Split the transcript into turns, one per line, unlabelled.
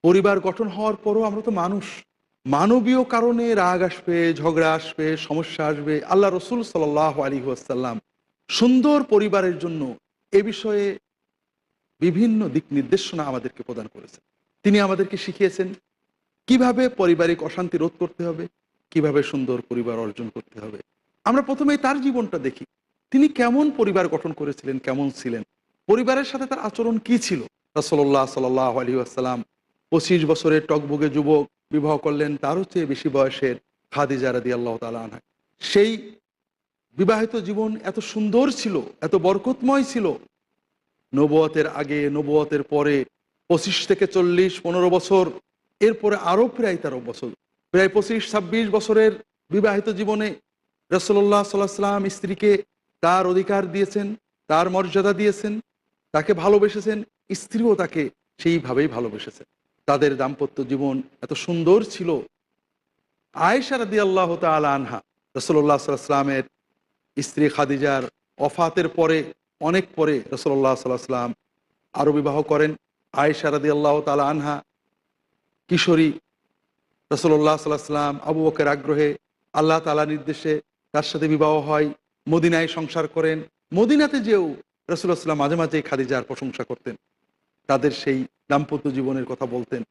পরিবার গঠন হওয়ার পরও আমরা তো মানুষ, মানবীয় কারণে রাগ আসবে, ঝগড়া আসবে, সমস্যা আসবে। আল্লাহ রসুল সাল্লাল্লাহু আলাইহি ওয়াসাল্লাম সুন্দর পরিবারের জন্য এ বিষয়ে বিভিন্ন দিক নির্দেশনা আমাদেরকে প্রদান করেছেন। তিনি আমাদেরকে শিখিয়েছেন কিভাবে পারিবারিক অশান্তি রোধ করতে হবে, কিভাবে সুন্দর পরিবার অর্জন করতে হবে। আমরা প্রথমেই তার জীবনটা দেখি। তিনি কেমন পরিবার গঠন করেছিলেন, কেমন ছিলেন, পরিবারের সাথে তার আচরণ কি ছিল। রাসূলুল্লাহ সাল্লাল্লাহু আলাইহি ওয়াসাল্লাম 25 বছরের টগবগে যুবক বিবাহ করলেন তারও চেয়ে বেশি বয়সের খাদিজা রাদিয়াল্লাহু তাআলা আনহা। সেই বিবাহিত জীবন এত সুন্দর ছিল, এত বরকতময় ছিল। নবুয়তের আগে, নবুয়তের পরে 25 থেকে 40, 15 বছর, এরপরে আরও প্রায় 13 বছর, প্রায় 25-26 বছরের বিবাহিত জীবনে রাসূলুল্লাহ সাল্লাল্লাহু আলাইহি ওয়াসাল্লাম স্ত্রীকে তার অধিকার দিয়েছেন, তার মর্যাদা দিয়েছেন, তাকে ভালোবেসেছেন, স্ত্রীও তাকে সেইভাবেই ভালোবেসেছেন। তাদের দাম্পত্য জীবন এত সুন্দর ছিল। আয়েশা রাদিয়াল্লাহু তাআলা আনহা রাসূলুল্লাহ সাল্লাল্লাহু আলাইহি ওয়াসাল্লামের স্ত্রী খাদিজার ওফাতের পরে, অনেক পরে রাসূলুল্লাহ সাল্লাল্লাহু আলাইহি ওয়াসাল্লাম আরও বিবাহ করেন। আয়েশা রাদিয়াল্লাহু তাআলা আনহা কিশোরী, রাসূলুল্লাহ সাল্লাল্লাহু আলাইহি ওয়াসাল্লাম আবু বকরের আগ্রহে, আল্লাহ তাআলার নির্দেশে তার সাথে বিবাহ হয়। মদিনায় সংসার করেন। মদিনাতে যেও রাসূলুল্লাহ সাল্লাল্লাহু আলাইহি ওয়াসাল্লাম মাঝে মাঝেই খাদিজার প্রশংসা করতেন, তাদের সেই দাম্পত্য জীবনের কথা বলতেন।